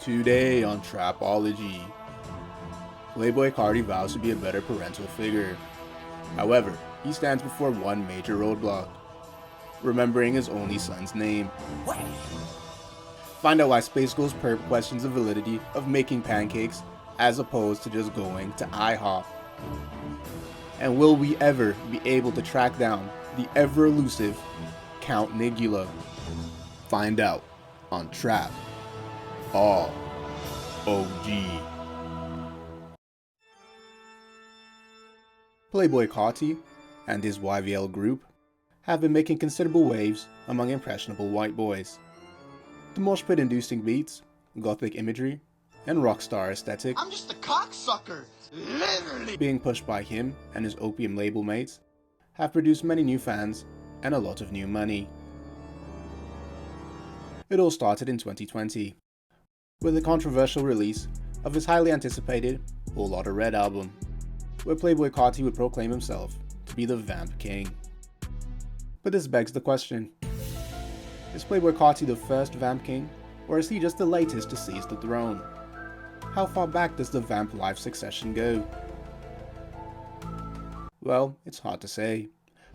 Today on Trapology, Playboy Carti vows to be a better parental figure. However, he stands before one major roadblock: remembering his only son's name. Find out why SpaceGhostPurrp questions the validity of making pancakes as opposed to just going to IHOP. And will we ever be able to track down the ever-elusive Count Nigula? Find out on Trap All OG. Playboy Carti and his YVL group have been making considerable waves among impressionable white boys. The mosh pit inducing beats, gothic imagery, and rockstar aesthetic I'm just a cocksucker, literally being pushed by him and his opium label mates have produced many new fans and a lot of new money. It all started in 2020 with the controversial release of his highly anticipated Whole Lotta Red album, where Playboy Carti would proclaim himself to be the Vamp King. But this begs the question: is Playboy Carti the first Vamp King, or is he just the latest to seize the throne? How far back does the Vamp life succession go? Well, it's hard to say,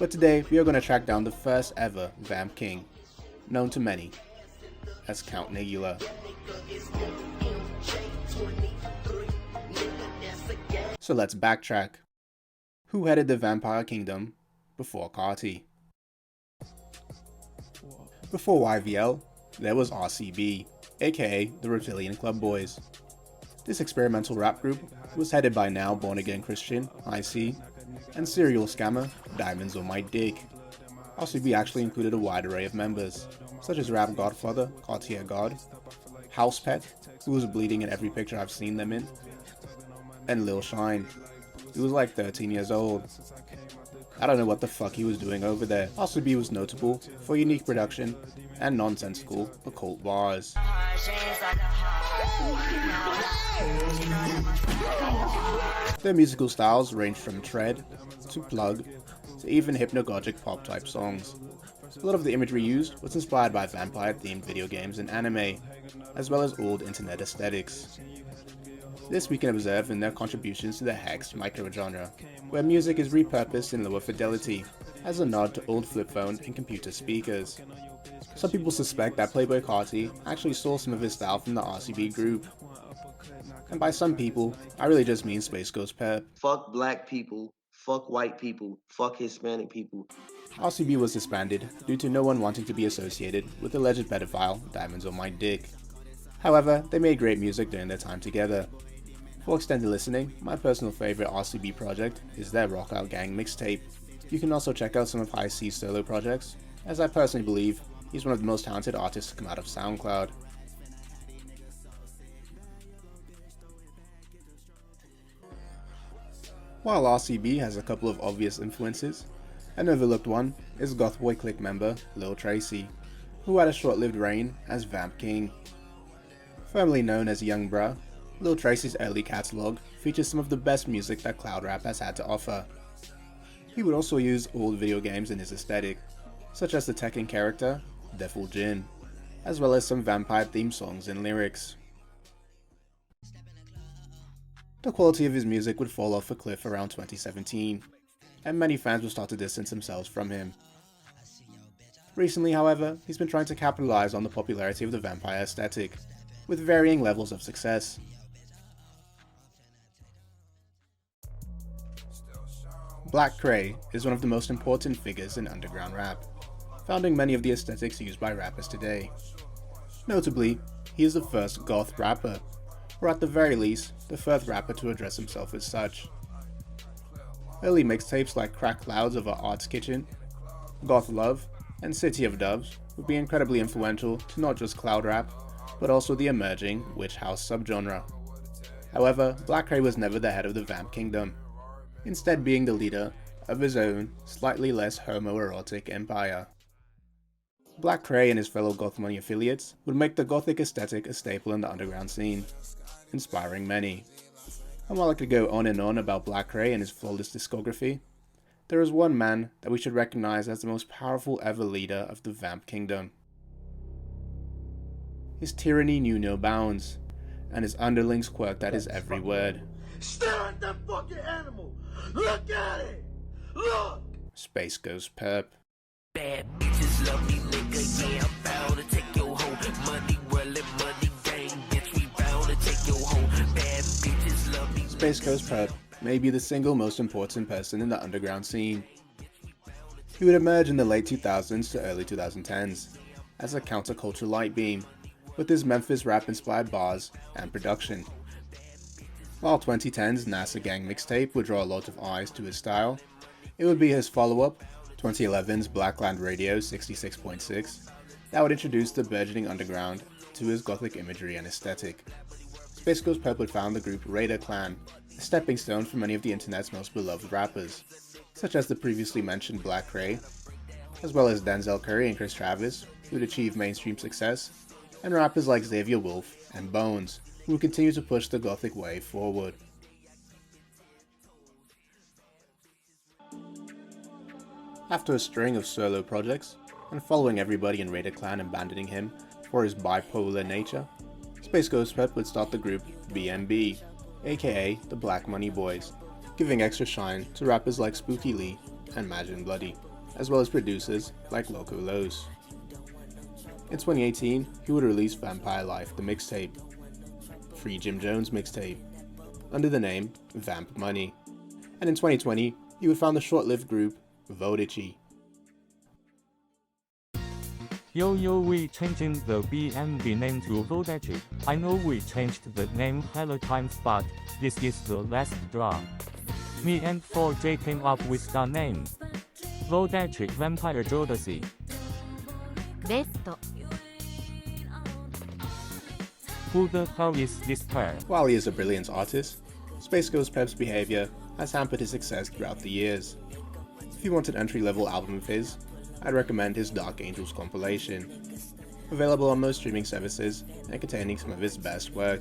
but today we are going to track down the first ever Vamp King, known to many as Count Nigula. So let's backtrack. Who headed the Vampire Kingdom before Carti? Before YVL, there was RCB, aka the Ravilian Club Boys. This experimental rap group was headed by now born-again Christian, IC, and serial scammer, Diamonds on My Dick. RCB actually included a wide array of members, such as rap godfather, Cartier God, House Pet, who was bleeding in every picture I've seen them in, and Lil Shine, who was like 13 years old. I don't know what the fuck he was doing over there. RCB was notable for unique production and nonsensical occult bars. Their musical styles ranged from tread, to plug, to even hypnagogic pop type songs. A lot of the imagery used was inspired by vampire themed video games and anime, as well as old internet aesthetics. This we can observe in their contributions to the Hex microgenre, where music is repurposed in lower fidelity, as a nod to old flip phone and computer speakers. Some people suspect that Playboy Carti actually stole some of his style from the RCB group. And by some people, I really just mean SpaceGhostPurrp. Fuck black people, fuck white people, fuck Hispanic people. RCB was disbanded due to no one wanting to be associated with the alleged pedophile Diamonds on My Dick. However, they made great music during their time together. For extended listening, my personal favorite RCB project is their Rock Out Gang mixtape. You can also check out some of High C's solo projects, as I personally believe he's one of the most talented artists to come out of SoundCloud. While RCB has a couple of obvious influences, an overlooked one is Goth Boy Clique member Lil Tracy, who had a short-lived reign as Vamp King. Formerly known as Young Bruh, Lil Tracy's early catalogue features some of the best music that cloud rap has had to offer. He would also use old video games in his aesthetic, such as the Tekken character, Deful Jin, as well as some vampire theme songs and lyrics. The quality of his music would fall off a cliff around 2017, and many fans would start to distance themselves from him. Recently, however, he's been trying to capitalize on the popularity of the vampire aesthetic, with varying levels of success. Black Kray is one of the most important figures in underground rap, founding many of the aesthetics used by rappers today. Notably, he is the first goth rapper, or at the very least, the first rapper to address himself as such. Early mixtapes like Crack Clouds of Our Art's Kitchen, Goth Love, and City of Doves would be incredibly influential to not just cloud rap, but also the emerging witch house subgenre. However, Black Kray was never the head of the Vamp Kingdom, instead being the leader of his own, slightly less homoerotic empire. Black Kray and his fellow Goth Money affiliates would make the gothic aesthetic a staple in the underground scene, inspiring many. And while I could go on and on about Black Kray and his flawless discography, there is one man that we should recognize as the most powerful ever leader of the Vamp Kingdom. His tyranny knew no bounds, and his underlings quirked at his every word. Stare at that fucking animal! Look at it! Look! SpaceGhostPurrp. Bad bitches love me, nigga. Yeah, I'm bound to take your hoe. Money rolling, money gang, bitch. We bound to take your hoe. Bad bitches love me. SpaceGhostPurrp may be the single most important person in the underground scene. He would emerge in the late 2000s to early 2010s as a counterculture light beam, with his Memphis rap-inspired bars and production. While 2010's NASA Gang mixtape would draw a lot of eyes to his style, it would be his follow-up, 2011's Blackland Radio 66.6, that would introduce the burgeoning underground to his gothic imagery and aesthetic. SpaceGhostPurrp would found the group Raider Clan, a stepping stone for many of the internet's most beloved rappers, such as the previously mentioned Black Kray, as well as Denzel Curry and Chris Travis, who would achieve mainstream success, and rappers like Xavier Wolf and Bones, who would continue to push the gothic wave forward. After a string of solo projects, and following everybody in Raider Clan abandoning him for his bipolar nature, SpaceGhostPurrp would start the group BMB, aka the Black Money Boys, giving extra shine to rappers like Spooky Lee and Majin Bloody, as well as producers like Loco Los. In 2018, he would release Vampire Life, the mixtape, Free Jim Jones mixtape, under the name Vamp Money, and in 2020, he would found the short-lived group Vodici. Yo, we changing the BMB name to Vodici. I know we changed the name hella times, but this is the last draw. Me and 4J came up with the name Vodici Vampire Jodeci. ベスト Who the hell is this pair? While he is a brilliant artist, SpaceGhostPurrp's behavior has hampered his success throughout the years. If you want an entry-level album of his, I'd recommend his Dark Angels compilation, available on most streaming services and containing some of his best work.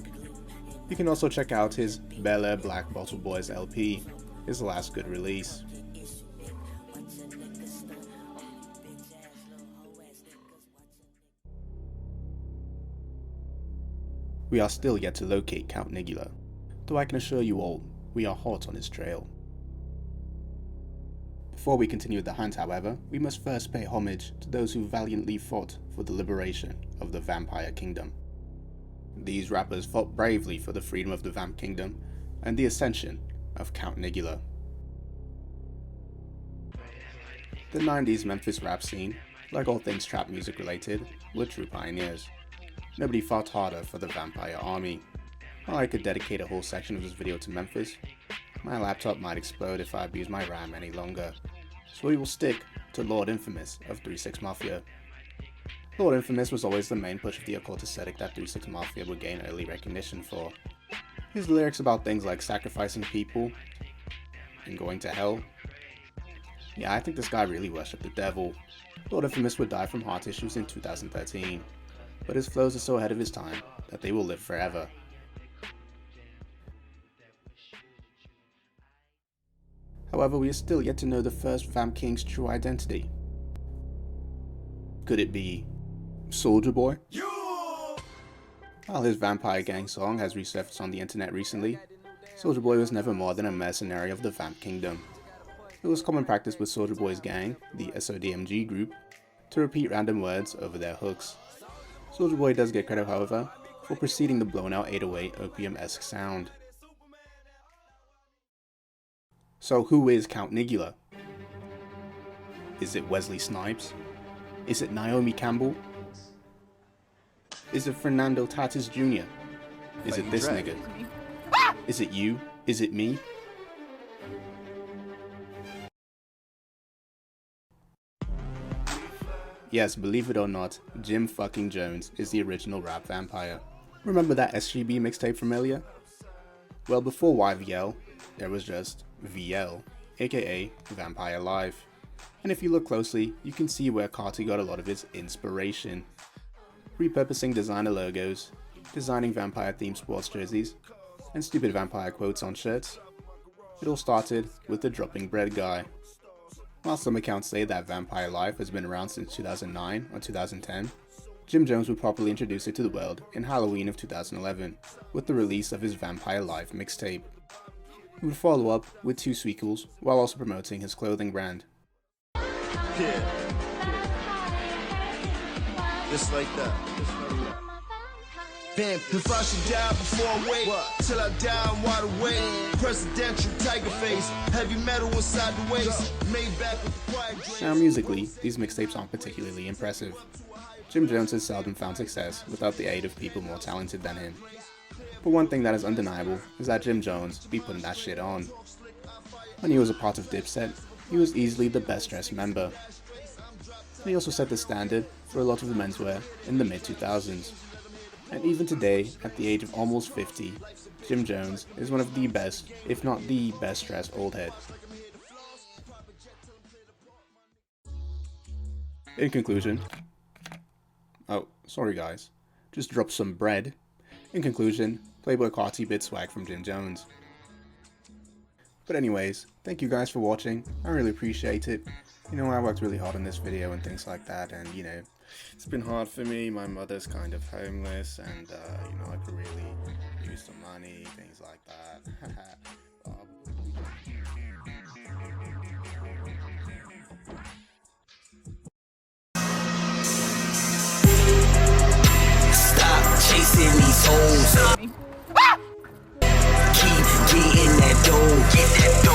You can also check out his Bel Air Black Bottle Boys LP, his last good release. We are still yet to locate Count Nigula, though I can assure you all, we are hot on his trail. Before we continue with the hunt, however, we must first pay homage to those who valiantly fought for the liberation of the Vampire Kingdom. These rappers fought bravely for the freedom of the Vamp Kingdom and the ascension of Count Nigula. The 90s Memphis rap scene, like all things trap music related, were true pioneers. Nobody fought harder for the Vampire Army. While I could dedicate a whole section of this video to Memphis, my laptop might explode if I abuse my RAM any longer, so we will stick to Lord Infamous of 3 6 Mafia. Lord Infamous was always the main push of the occult aesthetic that 3 6 Mafia would gain early recognition for. His lyrics about things like sacrificing people and going to hell. Yeah, I think this guy really worshipped the devil. Lord Infamous would die from heart issues in 2013, but his flows are so ahead of his time that they will live forever. However, we are still yet to know the first Vamp King's true identity. Could it be Soulja Boy? While his Vampire Gang song has resurfaced on the internet recently, Soulja Boy was never more than a mercenary of the Vamp Kingdom. It was common practice with Soulja Boy's gang, the SODMG group, to repeat random words over their hooks. Soulja Boy does get credit, however, for preceding the blown-out 808 opium-esque sound. So who is Count Nigula? Is it Wesley Snipes? Is it Naomi Campbell? Is it Fernando Tatis Jr.? Is it this nigga? Is it you? Is it me? Yes, believe it or not, Jim fucking Jones is the original rap vampire. Remember that SGB mixtape from earlier? Well, before YVL, there was just VL, aka Vampire Life. And if you look closely, you can see where Carti got a lot of his inspiration. Repurposing designer logos, designing vampire-themed sports jerseys, and stupid vampire quotes on shirts. It all started with the dropping bread guy. While some accounts say that Vampire Life has been around since 2009 or 2010, Jim Jones would properly introduce it to the world in Halloween of 2011 with the release of his Vampire Live mixtape. He would follow up with 2 sequels while also promoting his clothing brand. Yeah. Just like that. Vamp, if I should die before I wait, till I die I'm wide awake. Presidential tiger face, heavy metal inside the waist, made back with the quiet dreams. Now musically, these mixtapes aren't particularly impressive. Jim Jones has seldom found success without the aid of people more talented than him. But one thing that is undeniable is that Jim Jones be putting that shit on. When he was a part of Dipset, he was easily the best dressed member. And he also set the standard for a lot of the menswear in the mid-2000s. And even today, at the age of almost 50, Jim Jones is one of the best, if not the best dressed old head. In conclusion, oh, sorry guys, just dropped some bread. In conclusion, Playboy Carti bit swag from Jim Jones. But anyways, thank you guys for watching, I really appreciate it. You know, I worked really hard on this video and things like that, and you know, it's been hard for me. My mother's kind of homeless, and you know, I could really use some money, things like that. Stop chasing these hoes. Keep getting that dough.